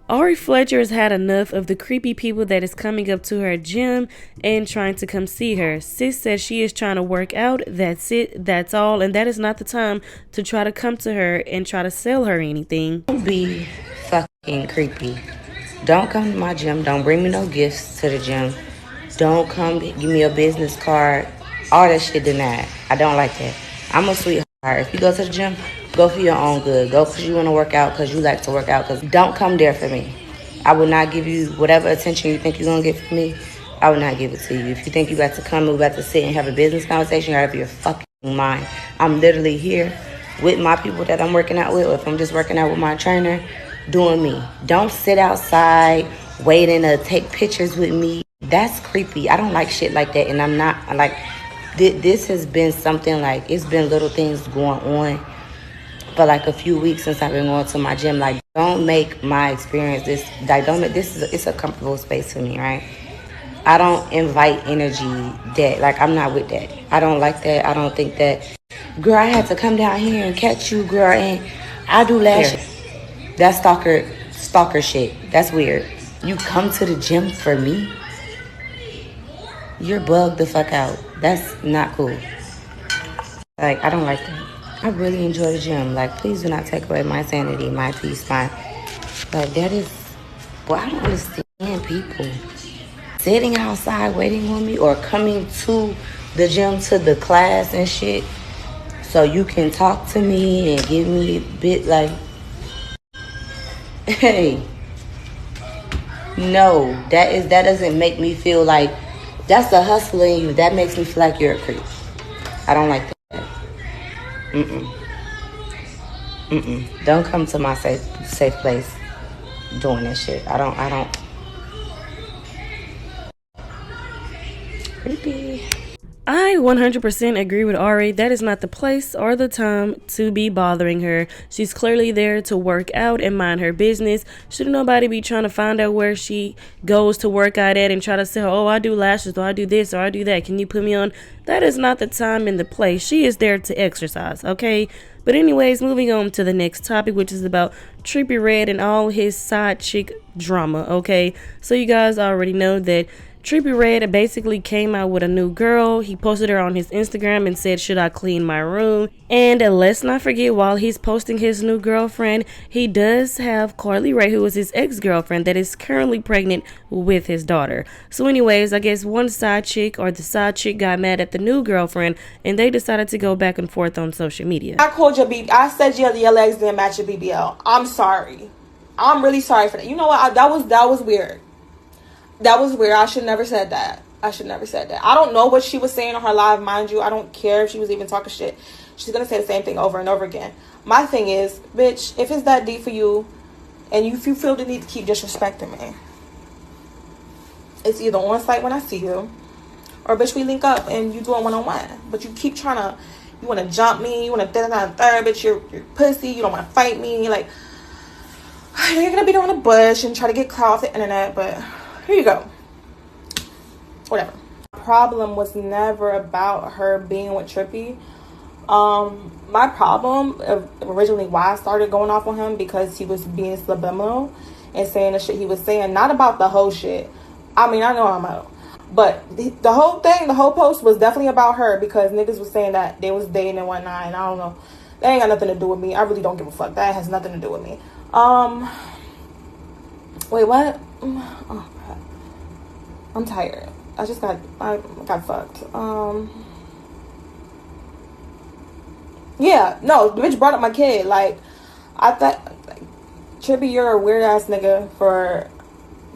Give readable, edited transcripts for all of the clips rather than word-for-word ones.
Ari Fletcher has had enough of the creepy people that is coming up to her gym and trying to come see her. Sis says she is trying to work out. That's it. That's all. And that is not the time to try to come to her and try to sell her anything. Don't be fucking creepy. Don't come to my gym. Don't bring me no gifts to the gym. Don't come give me a business card. All that shit denied. I don't like that. I'm a sweetheart. If you go to the gym, go for your own good. Go because you want to work out, because you like to work out. Because don't come there for me. I will not give you whatever attention you think you're going to get from me. I will not give it to you. If you think you got to come and we got to sit and have a business conversation, you're out of your fucking mind. I'm literally here with my people that I'm working out with. Or if I'm just working out with my trainer, doing me. Don't sit outside waiting to take pictures with me. That's creepy. I don't like shit like that. And I'm not, like, this has been something, like, it's been little things going on for like a few weeks since I've been going to my gym. Like, don't make my experience this, like, it's a comfortable space for me, right? I don't invite energy that, like, I'm not with that. I don't like that. I don't think that, girl, I had to come down here and catch you, girl, and I do lashes. That's stalker shit. That's weird. You come to the gym for me? You're bugged the fuck out. That's not cool. Like, I don't like that. I really enjoy the gym. Like, please do not take away my sanity, my peace, my... Like, that is... Well, I don't understand people sitting outside waiting on me or coming to the gym, to the class and shit, so you can talk to me and give me a bit, like... Hey. No, that doesn't make me feel like... That's the hustler in you. That makes me feel like you're a creep. I don't like that. Don't come to my safe place doing that shit. I don't. Creepy. I 100% agree with Ari. That is not the place or the time to be bothering her. She's clearly there to work out and mind her business. Shouldn't nobody be trying to find out where she goes to work out at and try to say, oh, I do lashes, or I do this, or I do that. Can you put me on? That is not the time and the place. She is there to exercise, okay? But anyways, moving on to the next topic, which is about Trippie Redd and all his side chick drama, okay? So you guys already know that Trippie Redd basically came out with a new girl. He posted her on his Instagram and said, should I clean my room? And let's not forget, while he's posting his new girlfriend, he does have Carly Rae, who is his ex-girlfriend, that is currently pregnant with his daughter. So anyways, I guess one side chick or the side chick got mad at the new girlfriend, and they decided to go back and forth on social media. I called your BBL. I said your legs didn't match your BBL. I'm sorry. I'm really sorry for that. You know what? That was weird. That was weird. I should never said that. I don't know what she was saying on her live, mind you. I don't care if she was even talking shit. She's going to say the same thing over and over again. My thing is, bitch, if it's that deep for you and if you feel the need to keep disrespecting me, it's either on site when I see you or, bitch, we link up and you do a one-on-one. But you keep trying to, you want to jump me, you want to third, bitch, you're pussy, you don't want to fight me. Like, you're going to beat around the bush and try to get clout off the internet, but... Here you go. Whatever. The problem was never about her being with Trippie. My problem originally why I started going off on him because he was being subliminal and saying the shit he was saying, not about the whole shit. I mean, I know I'm out. But the whole thing, the whole post was definitely about her because niggas was saying that they was dating and whatnot, and I don't know. That ain't got nothing to do with me. I really don't give a fuck. That has nothing to do with me. Wait, what? Oh, crap. I'm tired. I got fucked. Yeah, no, the bitch brought up my kid. Like, I thought, like, Trippie, you're a weird ass nigga for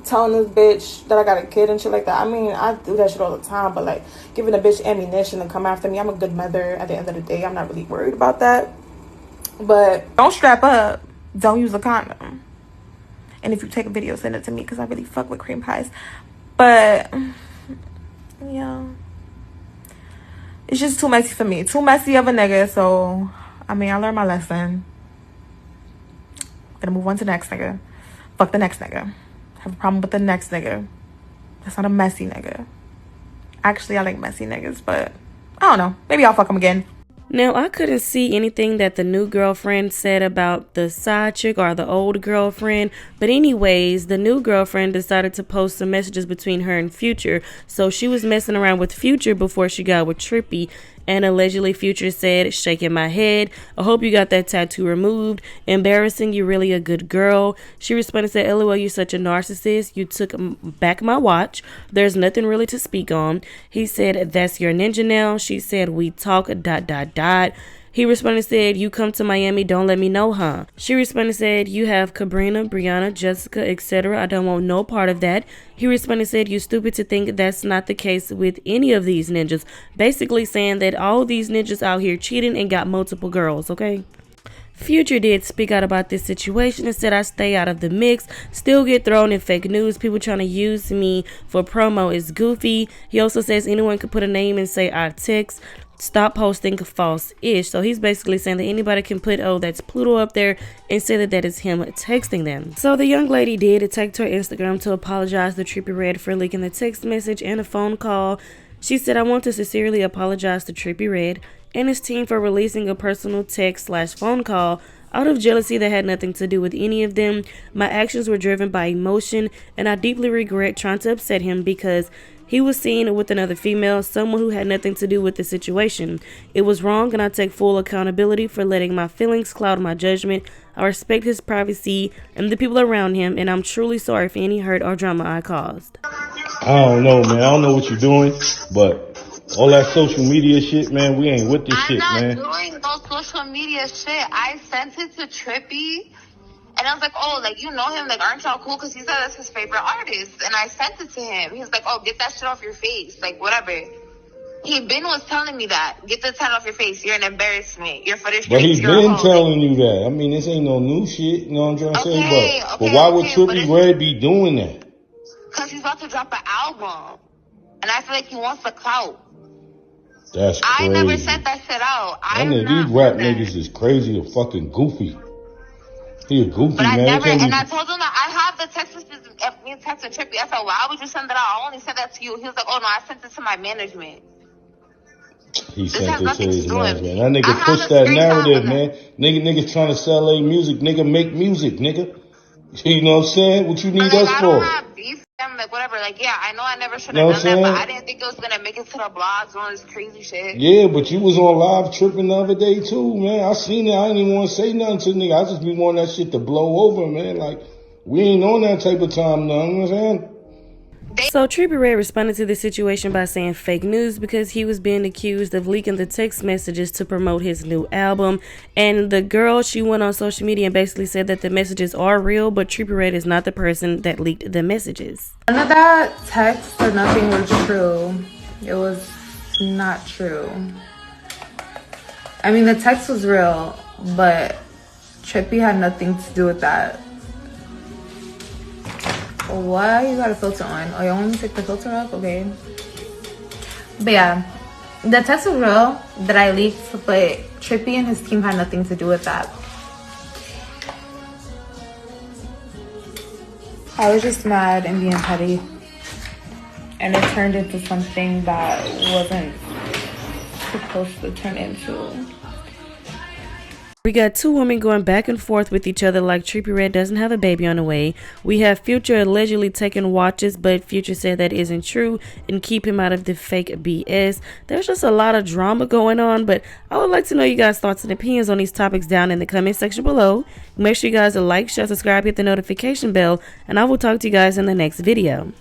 telling this bitch that I got a kid and shit like that. I mean, I do that shit all the time, but like, giving a bitch ammunition to come after me, I'm a good mother at the end of the day. I'm not really worried about that. But don't strap up. Don't use a condom. And if you take a video, send it to me because I really fuck with cream pies. But, yeah. It's just too messy for me. Too messy of a nigga. So, I mean, I learned my lesson. Gonna move on to the next nigga. Fuck the next nigga. Have a problem with the next nigga. That's not a messy nigga. Actually, I like messy niggas, but I don't know. Maybe I'll fuck him again. Now, I couldn't see anything that the new girlfriend said about the side chick or the old girlfriend, but anyways, the new girlfriend decided to post some messages between her and Future, so she was messing around with Future before she got with Trippie, and allegedly Future said, shaking my head, I hope you got that tattoo removed, embarrassing, you're really a good girl. She responded and said, LOL, you're such a narcissist, you took back my watch, there's nothing really to speak on. He said, that's your ninja now. She said, we talk ... He responded and said, you come to Miami, don't let me know, huh? She responded and said, you have Cabrina, Brianna, Jessica, etc. I don't want no part of that. He responded and said, you stupid to think that's not the case with any of these ninjas. Basically saying that all these ninjas out here cheating and got multiple girls, okay? Future did speak out about this situation and said I stay out of the mix, still get thrown in fake news, people trying to use me for promo is goofy. He also says anyone could put a name and say I text, stop posting false-ish. So he's basically saying that anybody can put, oh, that's Pluto up there and say that that is him texting them. So the young lady did take to her Instagram to apologize to Trippie Redd for leaking the text message and a phone call. She said, I want to sincerely apologize to Trippie Redd and his team for releasing a personal text/phone call out of jealousy that had nothing to do with any of them. My actions were driven by emotion, and I deeply regret trying to upset him because he was seen with another female, someone who had nothing to do with the situation. It was wrong, and I take full accountability for letting my feelings cloud my judgment. I respect his privacy and the people around him, and I'm truly sorry for any hurt or drama I caused. I don't know, man. I don't know what you're doing, but all that social media shit, man, we ain't with this shit, man. I'm not doing no social media shit. I sent it to Trippie, and I was like, oh, like, you know him, like, aren't y'all cool? Because he said that's his favorite artist, and I sent it to him. He was like, oh, get that shit off your face, like, whatever. He was telling me that. Get the tat off your face. You're an embarrassment. You're for the streets. But he's been telling you that. I mean, this ain't no new shit, you know what I'm trying to say? But why would Trippie Redd be doing that? Because he's about to drop an album, and I feel like he wants the clout. That's crazy. I never sent that shit out. These rap niggas is crazy or fucking goofy. He a goofy, but I man. never, and I told him that I have the text messages of me texting Trippie. I said, why would you send that out? I only sent that to you. He was like, oh no, I sent it to my management. He sent it to his management. That nigga push that narrative, man. Niggas trying to sell their music. Nigga, make music, nigga. You know what I'm saying? What you need us for? I don't have beef. I'm like, whatever. Like, yeah, I know I never should have done that, but I didn't think it was going to make it to the blogs and all this crazy shit. Yeah, but you was on live tripping the other day, too, man. I seen it. I didn't even want to say nothing to the nigga. I just be wanting that shit to blow over, man. Like, we ain't on that type of time now. You know what I'm saying? So Trippie Redd responded to this situation by saying fake news because he was being accused of leaking the text messages to promote his new album. And the girl, she went on social media and basically said that the messages are real, but Trippie Redd is not the person that leaked the messages. None of that text or nothing was true. It was not true. I mean, the text was real, but Trippie had nothing to do with that. Why you got a filter on? Oh, you want me to take the filter off? Okay. But yeah, the text was real that I leaked, but Trippie and his team had nothing to do with that. I was just mad and being petty, and it turned into something that wasn't supposed to turn into. We got two women going back and forth with each other like Trippie Redd doesn't have a baby on the way. We have Future allegedly taking watches, but Future said that isn't true and keep him out of the fake BS. There's just a lot of drama going on, but I would like to know you guys' thoughts and opinions on these topics down in the comment section below. Make sure you guys like, share, subscribe, hit the notification bell, and I will talk to you guys in the next video.